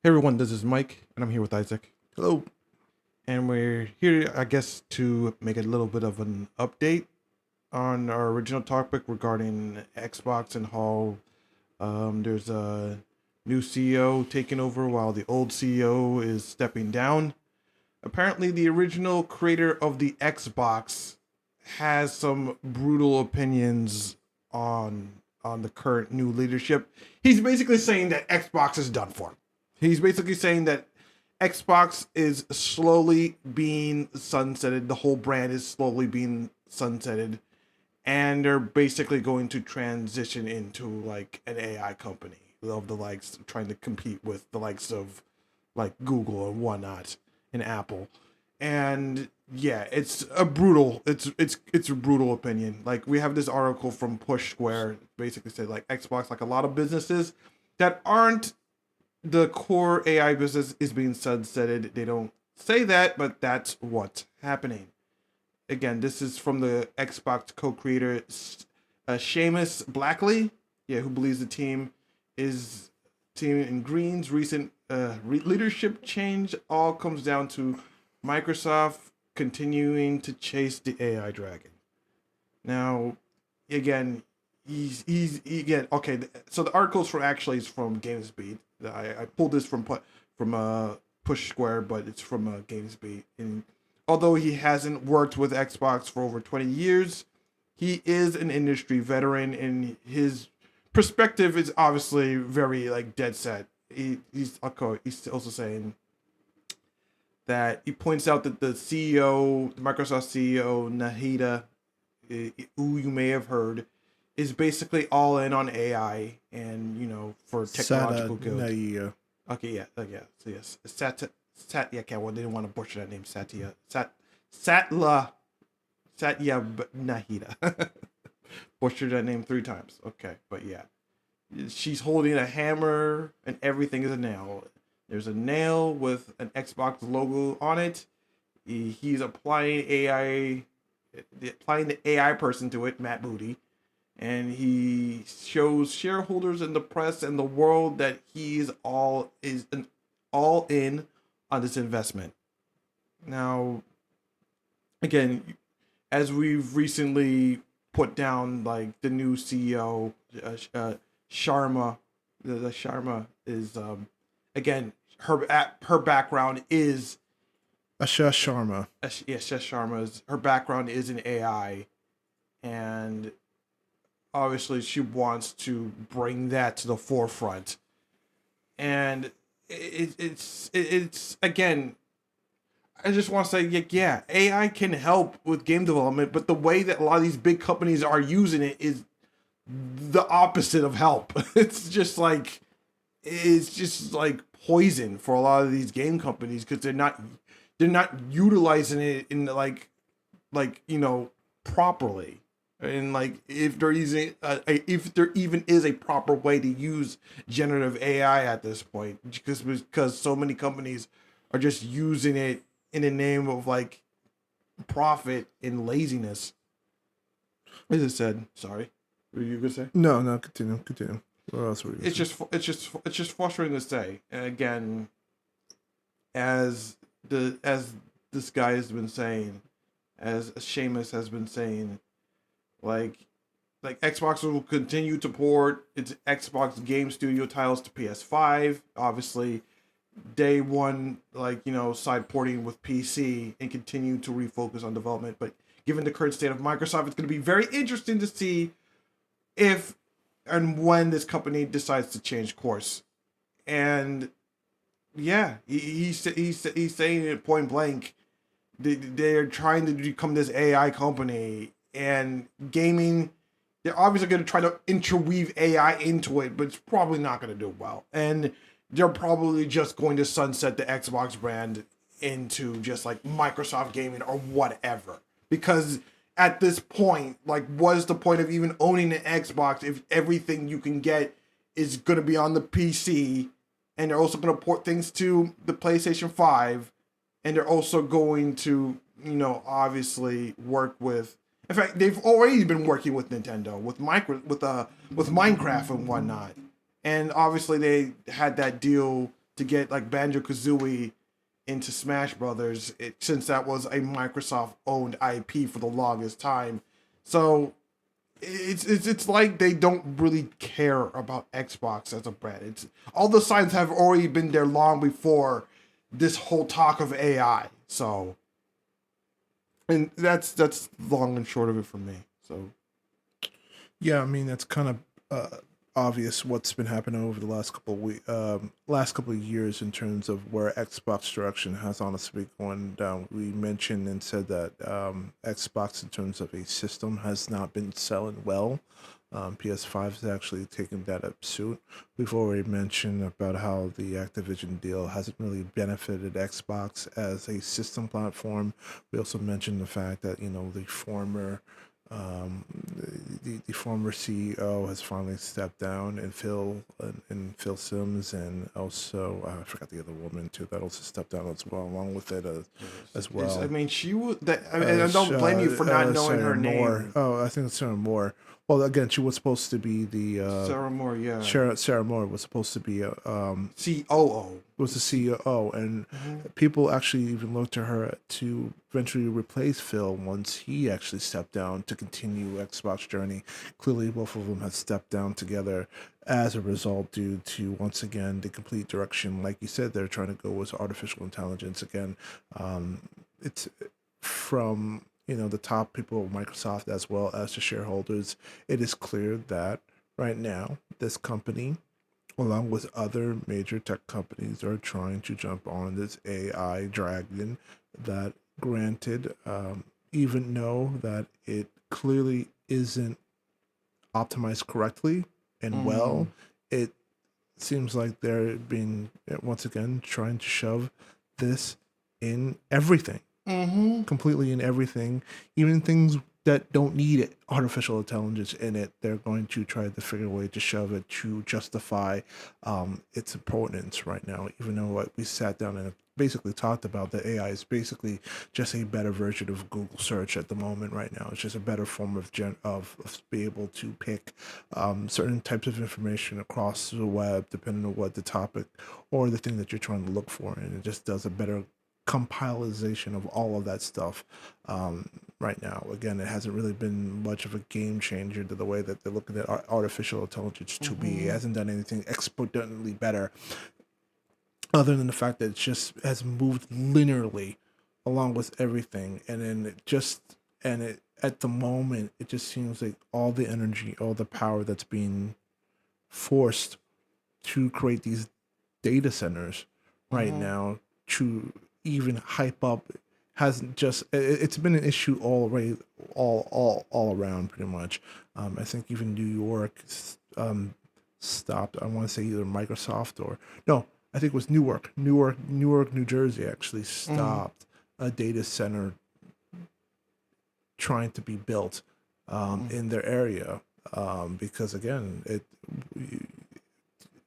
Hey everyone, this is Mike, and I'm here with Isaac. Hello. And we're here, I guess, to make a little bit of an update on our original topic regarding Xbox and how there's a new CEO taking over while the old CEO is stepping down. Apparently, the original creator of the Xbox has some brutal opinions on the current new leadership. He's basically saying that Xbox is done for. He's basically saying that Xbox is slowly being sunsetted. The whole brand is slowly being sunsetted, and they're basically going to transition into like an AI company of the likes trying to compete with the likes of like Google and whatnot and Apple. And yeah, it's a brutal opinion. Like we have this article from Push Square basically said like Xbox, like a lot of businesses that aren't the core AI business is being sunsetted. They don't say that, but that's what's happening. Again, this is from the Xbox co-creator Seamus Blackley, yeah, who believes the team in Green's recent leadership change all comes down to Microsoft continuing to chase the AI dragon. Now, again, again okay. So the articles from actually is from GamesBeat. I pulled this from Push Square, but it's from GamesBeat. And although he hasn't worked with Xbox for over 20 years, he is an industry veteran, and his perspective is obviously very like dead set. He's also saying that he points out that the CEO, the Microsoft CEO Nahida, who you may have heard, is basically all in on AI and for technological good. Naia. Okay, yeah, yeah. So yes, Satya. Okay, well, they didn't want to butcher that name, Satya Nahida. Butchered that name 3 times. Okay, but yeah, she's holding a hammer and everything is a nail. There's a nail with an Xbox logo on it. He's applying the AI person to it, Matt Moody, and he shows shareholders in the press and the world that he's all in on this investment. Now, again, as we've recently put down, like the new CEO, Sharma, the Sharma is again her background is Asha Sharma. yes, Sharma's her background is in AI, and obviously she wants to bring that to the forefront. And it's again, I just want to say, yeah, AI can help with game development, but the way that a lot of these big companies are using it is the opposite of help. It's just like poison for a lot of these game companies because they're not utilizing it in properly. And like if there isn't if there even is a proper way to use generative AI at this point, because so many companies are just using it in the name of like profit and laziness. As I said, sorry, what were you gonna say? No, continue. What else were you It's saying? just frustrating to say. And again, as this guy has been saying, as Seamus has been saying, like Xbox will continue to port its Xbox Game Studio titles to PS5. Obviously, day one, side porting with PC and continue to refocus on development. But given the current state of Microsoft, it's going to be very interesting to see if and when this company decides to change course. And yeah, he's saying it point blank. They're trying to become this AI company, and gaming, they're obviously going to try to interweave AI into it, but it's probably not going to do well. And they're probably just going to sunset the Xbox brand into just like Microsoft Gaming or whatever. Because at this point, like, what is the point of even owning an Xbox if everything you can get is going to be on the PC, and they're also going to port things to the PlayStation 5, and they're also going to, obviously work with. In fact, they've already been working with Nintendo, with Minecraft and whatnot. And obviously, they had that deal to get like Banjo Kazooie into Smash Brothers, since that was a Microsoft owned IP for the longest time. So it's like they don't really care about Xbox as a brand. It's all the signs have already been there long before this whole talk of AI. So, and that's long and short of it for me. So, Yeah, I mean that's kind of obvious what's been happening over the last couple of years in terms of where Xbox direction has honestly gone down. We mentioned and said that Xbox, in terms of a system, has not been selling well. PS5 has actually taken that up suit. We've already mentioned about how the Activision deal hasn't really benefited Xbox as a system platform. We also mentioned the fact that the former um, the former CEO has finally stepped down, and Phil Sims, and also I forgot the other woman too that also stepped down as well, along with it as I well. mean, she would. I don't blame you for not knowing Sarah her Moore. name. Oh, I think it's Sarah Moore. Well, again, she was supposed to be the Sarah Moore, yeah. Sarah Moore was supposed to be COO. was the CEO, and people actually even looked to her to eventually replace Phil once he actually stepped down to continue Xbox journey. Clearly, both of them have stepped down together as a result, due to once again the complete direction, like you said, they're trying to go with artificial intelligence again. It's from the top people of Microsoft as well as the shareholders. It is clear that right now this company, along with other major tech companies, are trying to jump on this AI dragon that, granted, even know that it clearly isn't optimized correctly and Mm-hmm. well, it seems like they're being, once again, trying to shove this in everything, Mm-hmm. completely in everything, even things that don't need artificial intelligence in it. They're going to try to figure a way to shove it to justify its importance right now. Even though what we sat down and basically talked about, that AI is basically just a better version of Google search at the moment right now. It's just a better form of be able to pick certain types of information across the web, depending on what the topic or the thing that you're trying to look for, and it just does a better compilation of all of that stuff right now. Again, it hasn't really been much of a game changer to the way that they're looking at artificial intelligence to be. It Mm-hmm. hasn't done anything exponentially better, other than the fact that it just has moved linearly along with everything. And then it at the moment, it just seems like all the energy, all the power that's being forced to create these data centers right Mm-hmm. now, to even hype up, hasn't just it's been an issue all way all around pretty much. I think even New York stopped, I want to say either Microsoft or no, I think it was Newark, New Jersey actually Mm-hmm. stopped a data center trying to be built in their area, because again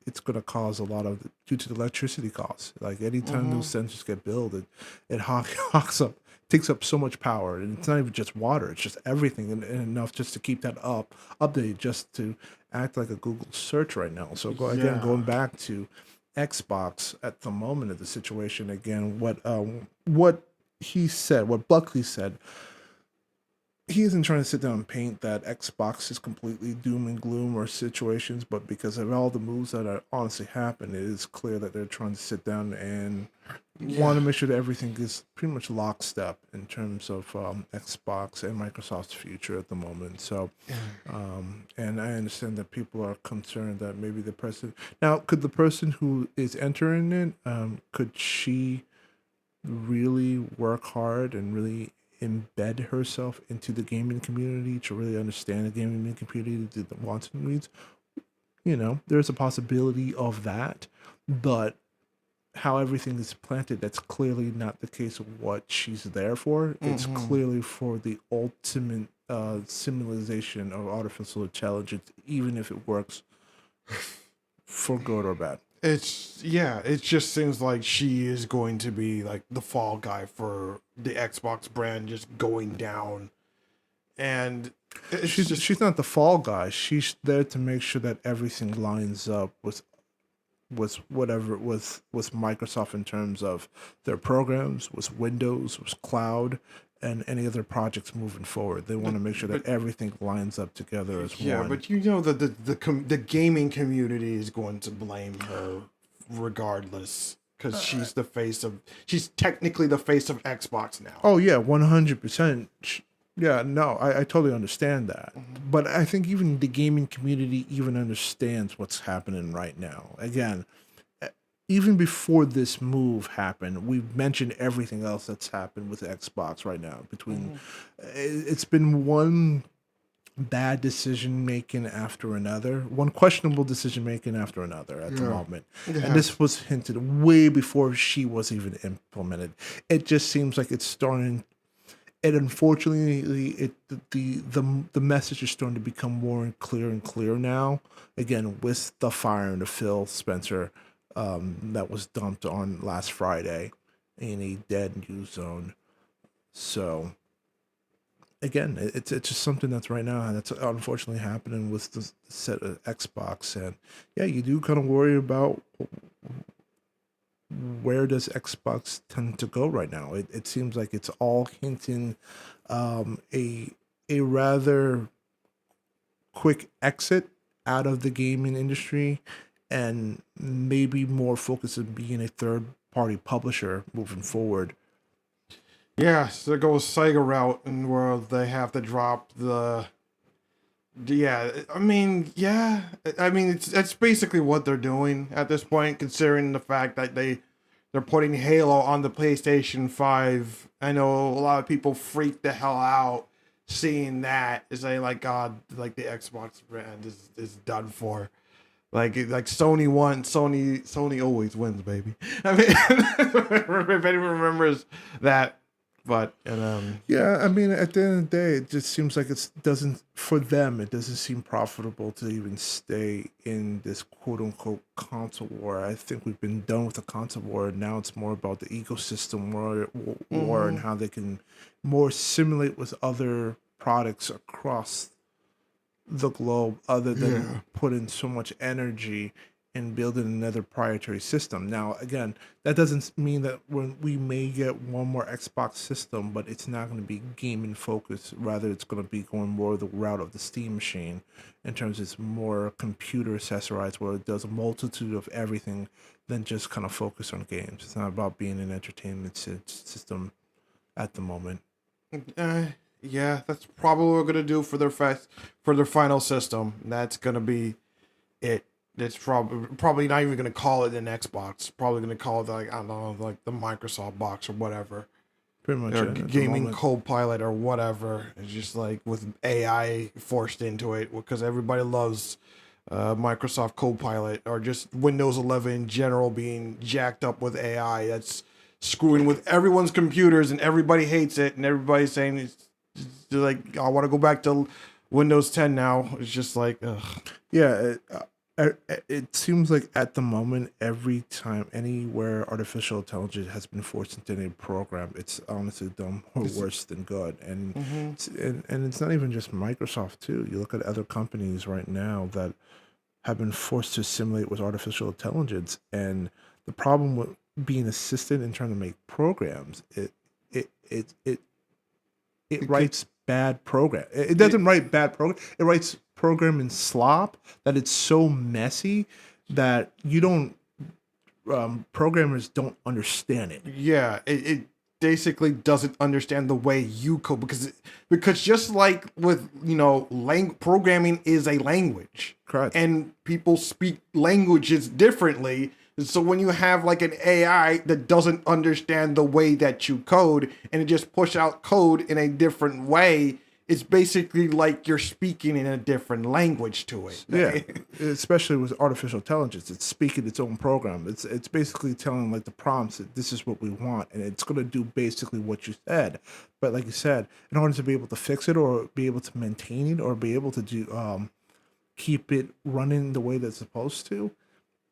it's going to cause a lot of, due to the electricity costs. Like anytime Mm-hmm. those sensors get built, it hawks up, takes up so much power, and it's not even just water; it's just everything, and enough just to keep that updated, just to act like a Google search right now. So Yeah. going back to Xbox at the moment of the situation again, what he said, what Buckley said, he isn't trying to sit down and paint that Xbox is completely doom and gloom or situations, but because of all the moves that are honestly happened, it is clear that they're trying to sit down and Yeah. want to make sure that everything is pretty much lockstep in terms of Xbox and Microsoft's future at the moment. So, and I understand that people are concerned that maybe the person, now, could the person who is entering it, could she really work hard and really embed herself into the gaming community to really understand the gaming community, the wants and needs? There's a possibility of that, but how everything is planted, that's clearly not the case of what she's there for. It's Mm-hmm. clearly for the ultimate simulation of artificial intelligence, even if it works for good or bad. It just seems like she is going to be like the fall guy for the Xbox brand just going down. And it's She's just she's not the fall guy. She's there to make sure that everything lines up with was whatever with Microsoft in terms of their programs, was Windows, was cloud, and any other projects moving forward. They want but to make sure that but everything lines up together as yeah, one. but you know the gaming community is going to blame her regardless because she's technically the face of Xbox now. Oh yeah, 100%. Yeah, no, I totally understand that. But I think even the gaming community even understands what's happening right now. Again, e- even before this move happened, we've mentioned everything else that's happened with Xbox right now. It's been one bad decision making after another, one questionable decision making after another at the Yeah, moment. it And this has. was hinted way before she was even implemented. It just seems like it's starting, and unfortunately, the message is starting to become more and clear now. Again, with the firing of Phil Spencer, that was dumped on last Friday in a dead news zone. So again, it's just something that's right now that's unfortunately happening with the set of Xbox, and yeah, you do kind of worry about where does Xbox tend to go right now. It seems like it's all hinting um, a a rather quick exit out of the gaming industry, and maybe more focus on being a third party publisher moving forward. Yeah, so there goes Sega route, and where they have to drop the. Yeah, I mean, yeah, I mean, it's basically what they're doing at this point, considering the fact that they're putting Halo on the PlayStation 5. I know a lot of people freak the hell out seeing that, saying like, God, like the Xbox brand is done for. Like Sony won, Sony always wins, baby. I mean, if anyone remembers that, but Yeah, I mean, at the end of the day, it just seems like it doesn't for them. It doesn't seem profitable to even stay in this quote unquote console war. I think we've been done with the console war. Now it's more about the ecosystem war and mm-hmm, how they can more simulate with other products across the globe, other than yeah. putting so much energy in building another proprietary system. Now, again, that doesn't mean that when we may get one more Xbox system, but it's not going to be gaming focused. Rather, it's going to be going more the route of the Steam machine, in terms of it's more computer accessorized, where it does a multitude of everything than just kind of focus on games. It's not about being an entertainment system at the moment. Uh, yeah, that's probably what we're gonna do for for their final system. That's gonna be it. It's probably not even gonna call it an Xbox. Probably gonna call it like I don't know, like the Microsoft box or whatever, Pretty much or it at the gaming moment. co-pilot or whatever. It's just like with AI forced into it because everybody loves Microsoft Copilot or just Windows 11 in general being jacked up with AI. That's screwing with everyone's computers and everybody hates it and everybody's saying it's like I want to go back to Windows 10 now. It's just like ugh. Yeah, it seems like at the moment, every time anywhere artificial intelligence has been forced into a program, it's honestly done more This, worse than good. And mm-hmm. and it's not even just Microsoft too. You look at other companies right now that have been forced to assimilate with artificial intelligence, and the problem with being assisted in trying to make programs, it it could writes bad program. It it, doesn't write bad program. It writes program in slop that it's so messy that you don't programmers don't understand it. yeah, it basically doesn't understand the way you code because just like with programming is a language Correct. and people speak languages differently. So when you have like an AI that doesn't understand the way that you code and it just push out code in a different way, it's basically like you're speaking in a different language to Yeah, it. especially with artificial intelligence, it's speaking its own program. It's basically telling like the prompts that this is what we want, and it's gonna do basically what you said. But like you said, in order to be able to fix it or be able to maintain it or be able to do keep it running the way that's supposed to,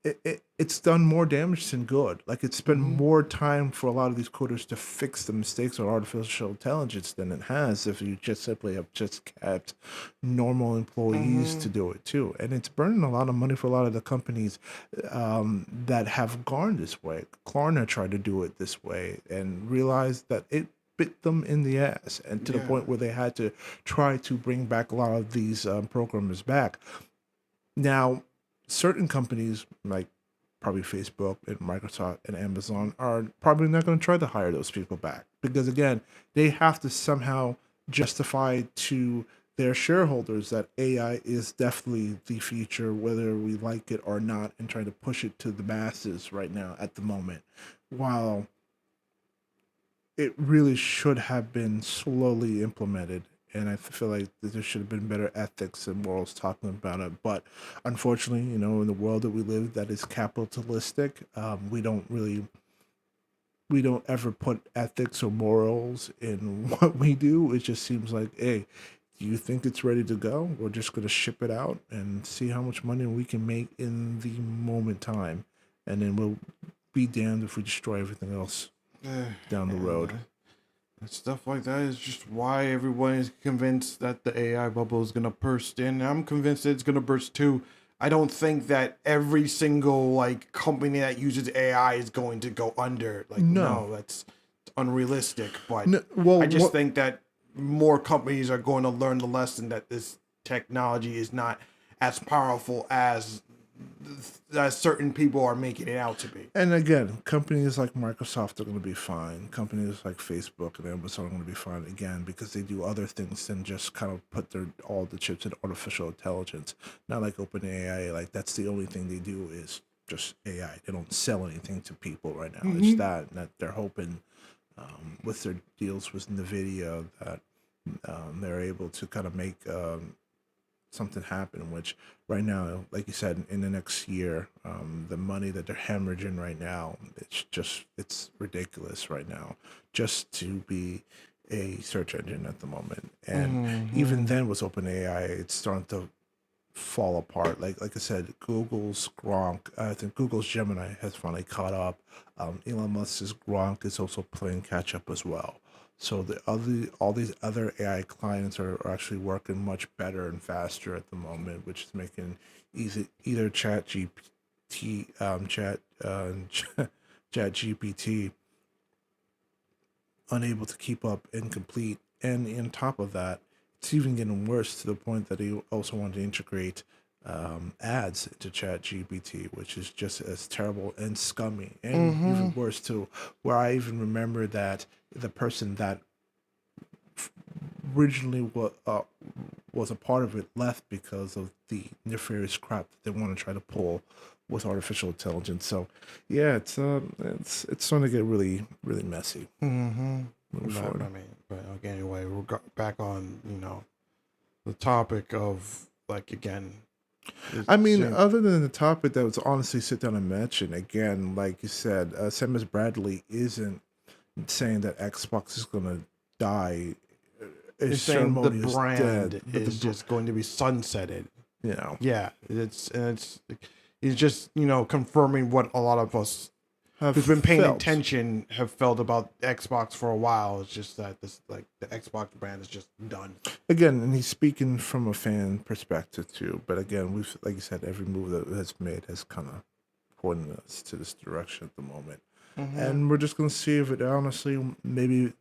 it's done more damage than good. Like it's spent more time for a lot of these coders to fix the mistakes of artificial intelligence than it has if you just simply have just kept normal employees to do it too. And it's burning a lot of money for a lot of the companies that have gone this way. Klarna tried to do it this way and realized that it bit them in the ass, and to the Yeah. point where they had to try to bring back a lot of these programmers back. Now, certain companies like probably Facebook and Microsoft and Amazon are probably not going to try to hire those people back because again, they have to somehow justify to their shareholders that AI is definitely the future, whether we like it or not, and trying to push it to the masses right now at the moment. While it really should have been slowly implemented. And I feel like there should have been better ethics and morals talking about it. But unfortunately, in the world that we live that is capitalistic, we don't ever put ethics or morals in what we do. It just seems like, hey, do you think it's ready to go? We're just going to ship it out and see how much money we can make in the moment time. And then we'll be damned if we destroy everything else down the road. And stuff like that is just why everyone is convinced that the AI bubble is gonna burst. And I'm convinced that it's gonna burst too. I don't think that every single like company that uses AI is going to go under. Like, No. no, that's unrealistic. But No, well, I just what think that more companies are going to learn the lesson that this technology is not as powerful as certain people are making it out to be. and again, companies like Microsoft are going to be fine. Companies like Facebook and Amazon are going to be fine again because they do other things than just kind of put all the chips in artificial intelligence. Not like OpenAI, like that's the only thing they do is just AI. They don't sell anything to people right now. It's that and that they're hoping with their deals with Nvidia that they're able to kind of make something happen, which right now, like you said, in the next year, the money that they're hemorrhaging right now, it's ridiculous right now just to be a search engine at the moment. And even then with OpenAI, it's starting to fall apart. Like I said, Google's Gronk, I think Google's Gemini has finally caught up. Elon Musk's Gronk is also playing catch up as well. So all these other AI clients are actually working much better and faster at the moment, which is making either Chat GPT unable to keep up and complete. And on top of that, it's even getting worse to the point that he also wanted to integrate ads into Chat GPT, which is just as terrible and scummy, and even worse too. Where I even remember that the person that originally was a part of it left because of the nefarious crap that they want to try to pull with artificial intelligence. So, yeah, it's starting to get really really messy. Moving forward. I mean, but okay, anyway, we're back on the topic of like again. I mean, other than the topic that was honestly sit down and mention again, like you said, Sam S. Bradley isn't saying that Xbox is going to die. You're His saying the ceremony is brand dead, but is just going to be sunsetted. you know, Yeah, it's just confirming what a lot of us have who've been paying felt. attention have felt about Xbox for a while. It's just that this like the Xbox brand is just done. Again, and he's speaking from a fan perspective too. But again, we've like you said, every move that has made has kind of pointed us to this direction at the moment. And we're just gonna see if it honestly maybe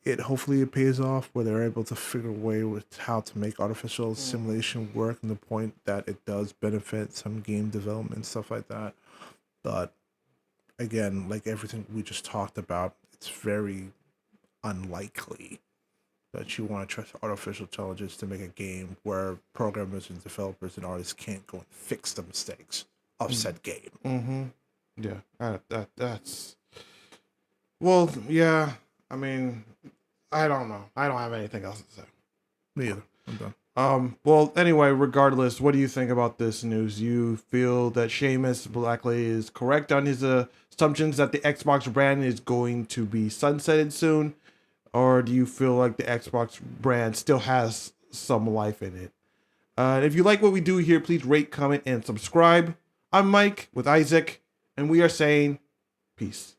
it hopefully it pays off where they're able to figure a way with how to make artificial simulation work and the point that it does benefit some game development stuff like that. But again, like everything we just talked about, it's very unlikely that you want to trust artificial intelligence to make a game where programmers and developers and artists can't go and fix the mistakes of said game. Yeah, that's well, yeah. I mean, I don't know. I don't have anything else to say. Me either. I'm done. Well, anyway, regardless, what do you think about this news? You feel that Seamus Blackley is correct on his assumptions that the Xbox brand is going to be sunsetted soon? Or do you feel like the Xbox brand still has some life in it? If you like what we do here, please rate, comment, and subscribe. I'm Mike with Isaac, and we are saying peace.